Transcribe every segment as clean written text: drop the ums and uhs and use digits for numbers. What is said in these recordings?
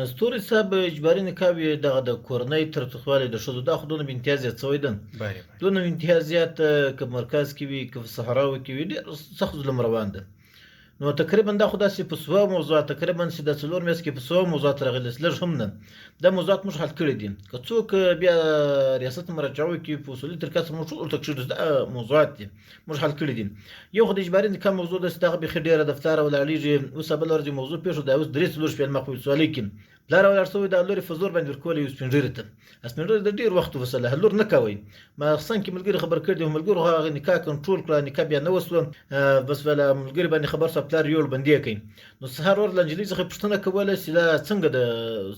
ستوري صاحب اجباري نکاح یې دغه د کورنۍ تاوتریخوالی د ښځو دا خو دونه بې امتیازیت شوی ده دونه امتیازیت که په مرکز کې وي که په صحراو کې وي ډېر سخت ظلم روان ده نو تقریبا دا خو داسې په سوه موضوعات تقریبا چې د څلور میاشتې کې په سوه موضوعات راغلي لږ هم نه دا موضوعات موږ حل کړي دي که څوک بیا ریاست مراجعه وکړي په اصولي طریقه سره موږ ټول ورته کښېږدو دا موضوعات دي موږ حل کړي دي یو خو د اجباري نکاح موضوع ده چې دغه بیخي ډېره دفتاره ولاړېږي اوس بله ورځ موضوع پېښ شو دا اوس درې څلور شپې مخکې ولسوالۍ کې پلار ولاړ شوی دا لور یې په زور باندې ورکولی یو سپین ږیري ته سپین ږیري د ډېر وخت وسله لور نه کوئ ما څنګ کې ملګري خبر کړي دي ملګرو هغه نکاح کنټرول کړه نکاح بیا نه وسوه بس ولا ملګري باندې خبر شو پلار یې بندي کوي نو سهار ور له نجلۍ څخه پوښتنه کوله چې دا څنګه د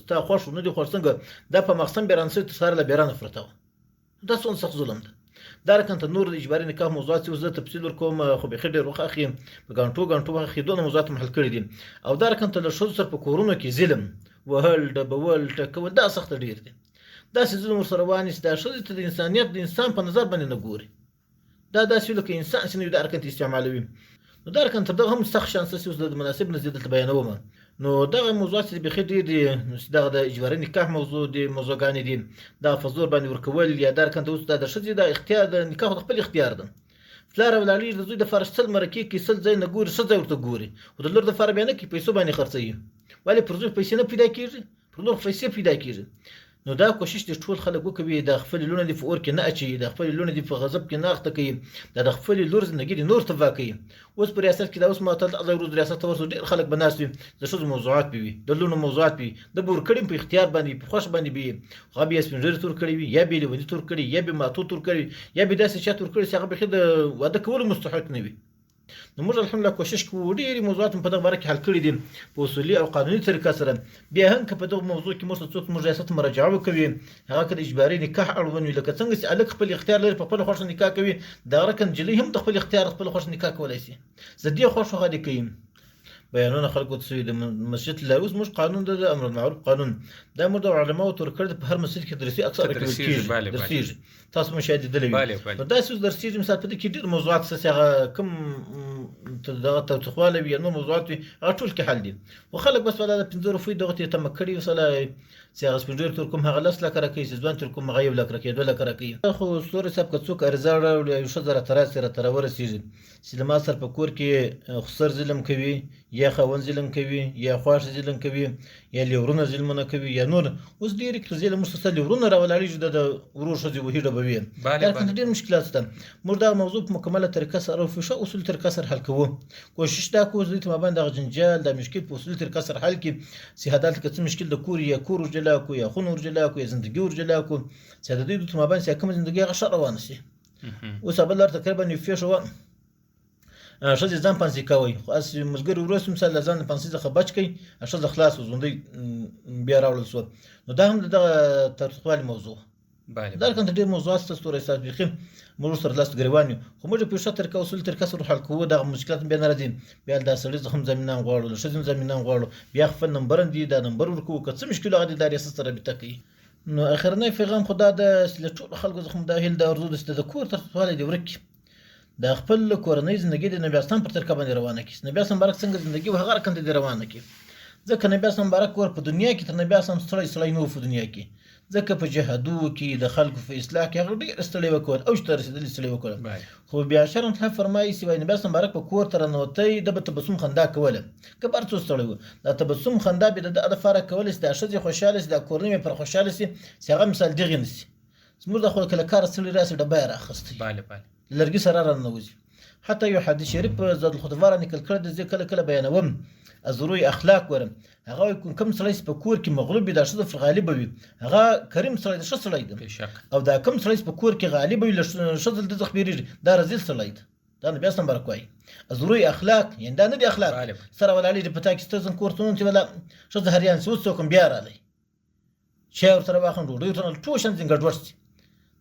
ستا خوښ نه دي خوښ څنګه دا په مخصم بیران سوی تر سهار له بیرانه پرته وه دا څومره سخت ظلم ده دا رقم ته نور د اجباري نکاح موضوعات چې اوس زه تفصیل ورکوم خو بیخي ډېر وخت اخلي په ګڼټو وخت اخلي دونه موضوعات مو حل کړي دي او دا رقم ته له ښځو سره په کورونو کې ظلم وهل ډبول ټکول دا سخته ډېر دي داسې ظلم ورسره روان دي چې دا ښځې ته د انسانیت د انسان په نظر باندې نه ګوري دا داسې لکه انسان چې نوي دا حرکت استعمالوي نو دا رقم تر دغه هم سخت شانس چې اوس د مناسب نه زه دلته بیانوم نو دغه موضوعات چې بیخي ډېر دي چې دغه د اجباري نکاح موضوع دي موضوعګانې دي دا په زور باندې ورکول یا دا رقم ته اوس دا د ښځې د اختیار د نکاح د خپل اختیار ده پلار ولاړېږي د زوی دپاره سل مرکې کوي سل ځای نه ګوري ښه ځای ورته ګوري خو د لور دپاره بیا نه کوي پیسو باندې خرڅوي ولې پر زوی پیسې نه پیدا کېږي پر لور پیسې پیدا کېږي نو دا کوشش دې ټول خلک وکوي د خپلې لوڼې دې په اور کې نه اچوي د خپلې لوڼې دې په غضب کې نه اخته کوي دا د خپلې لور زندګي دې نور تباه کوي اوس په ریاست کې دا اوس معتاد الله ورځ ریاست ته ورسو ډېر خلک به ناست وي د ښځو موضوعات به وي د لوڼو موضوعات به وي د به ورکړي په اختیار باندې په خوښ باندې به وي هغه به یې سپین ږیري تور کړی وي یا به یې لیوني تور کړي یا به ماتو تور کړي یا به داسې چا تور کړي چې هغه بیخي د واده کولو مستحق نه وي نو موږ الحمدلله کوشش کوو ډېرې موضوعات په دغه باره کې حل کړي دي په اصولي او قانوني طریقه سره بیا هم که په دغه موضوع کې موږ ته څوک موږ ریاست مراجعه وکوي هغه که د اجباري نکاح اړوند وي لکه څنګه چې هلک خپل اختیار لري په خپله خوښه نکاح کوي دغه رقم نجلۍ هم د خپل اختیار خپل خوښه نکاح کولی شي زه دې خوښ هغه دې کوي بیانونه خلکو ته سوي د مسجد الله اوس موږ قانون د امر بالمعروف قانون دا موږ د علماو تور کړی په هر مسجد کې درسي اکثره کې درسیږي تاسو مو شاید لیدلی وي نو داسې اوس درسیږي مثال په دې کې ډېر موضوعات څه چې هغه کوم دغه تاوتریخوالی وي یا نور موضوعات وي هغه ټول کې حل دي خو خلک بس والا د 15 روپۍ دغه ته یې تمه کړي وسله چې هغه سپین ږیري تور کوم هغه 10 لکه راکوي چې ځوان تور کوم هغه 1 لک راکوي 2 لک راکوي خو ستوري صاحب که څوک عرضه راوړي یو ښځه راته راسي راته راورسېږي چې له ما سره په کور کې خسر ظلم کوي یا خاوند ظلم کوي یا خواښه ظلم کوي یا لیورونه ظلمونه کوي یا نور اوس ډېرې کتوزې له موږ څخه لیورونه راولاړېږي د ورور ښځې وهي ډبوي دا ډېر مشکلات شته موږ دغه موضوع په مکمله طریقه سره او په ښه اصولي طریقه سره حل کوو کوشش دا کوو چې دوی ته مابین دغه جنجال دا مشکل په اصولي طریقه سره حل کړي چې عدالت که څه مشکل د کور یا کور ورجلا کړو یا خونه ورجلا کړو یا زندګي ورجلا کړو چې د دوی ته مابین چې کومه زندګي هغه ښه روانه شي اوس بله لار تقریبا یو پېښه وه ښځې ځان پانسي کوئ خو هسې ملګري ورور شو مثال له ځان د پانسۍ څخه بچ کوئ ښځه خلاص وه ژوندۍ بیا راوړل شوه نو دا هم د دغه تاوتریخوالي موضوع دا رقم ته ډېر موضوعات شته ستوری صاحب بیخي موږ ورسره لاس ګرېوان یو خو موږ په ښه طریقه اصولي طریقه سره حل کوو دغه مشکلات بیا نه راځي بیا دا سړي څخه هم زمینان غواړو له ښځې هم زمینان غواړو بیا خپل نمبر هم دي دا نمبر ورکوو که څه مشکل هغه دې د ریاست سره رابطه کوي نو اخرنی پیغام خو دا ده چې له ټولو خلکو څخه دا هیله دا ارزو ده چې د کور تاوتریخوالی دې ورک کړي د خپل کورنۍ زندګي د نبي اسلام پر طریقه باندې روانه کړي نبي اسلام مبارک څنګه زندګي وه هغه رقم ته دې روانه کړي ځکه نبي اسلام مبارک کور په دنیا کې تر نبي اسلام ستړی نه و په دنیا کې ځکه په جهادو کې د خلکو په اصلاح کې هغه ډېر ستړی وکول اوج ته رسېدلي ستړی وکړه خو بیا شرم الله فرمایي چې وایي نبي اسلام مبارک په کور ته راننوتی ده به تبسم خندا کوله که به هر څو ستړی و دا تبسم خندا به د ده دپاره کولی چې دا ښځې خوشحاله شي دا کورنۍ مې پر خوشحاله شي چې هغه مثال دغې نه شي زموږ د خو که له کاره ستړي راسي ډبه یې رااخستی لرګي سره راننوځي حتی یو حدیث شریف په زاد الخطبه را نقل کړی دی زه کله کله بیانوم ازروی اخلاق ورم هغه کوم سړی چې په کور کې مغلوب وي دا ښځه پر غالبه وي هغه کریم سړی دی ښه سړی دی او دا کوم سړی چې په کور کې غالبه وي له ښځه د څخه بیریږي دا رذیل سړی دی دا نبي اسلام مبارک وایي ازروی اخلاق یعنې دا نه دي اخلاق سره ولاړېږي په تا کې ستاسو کور ته ننوځي ولا ښځه هریان شي اوس څوک هم بیا راغلی چای ورسره واخلم ډوډۍ ورته ټول شیان ځینې ګډوډ شي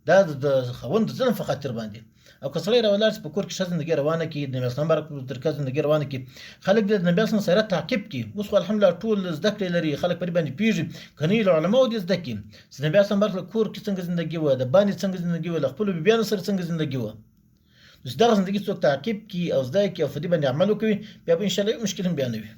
دا د خاوند د ظلم په خاطر باندې او که سړی راولاړ شي په کور کې ښه زندګي روانه کړي د نبي اسلام مبارک په طریقه زندګي روانه کړي خلک د نبي اسلام سیرت تعقیب کړي اوس خو الحمدلله ټول زده کړې لري خلک په دې باندې پوهېږي که نه له علماو دې زده کړي چې نبي اسلام مبارک له کور کې څنګه زندګي وه د باندې څنګه زندګي وه له خپلو بیبیانو سره څنګه زندګي وه نو چې دغه زندګي څوک تعقیب کړي او زده کړي او په دې باندې عمل وکوي بیا به انشاءالله یو مشکل هم بیا نه وي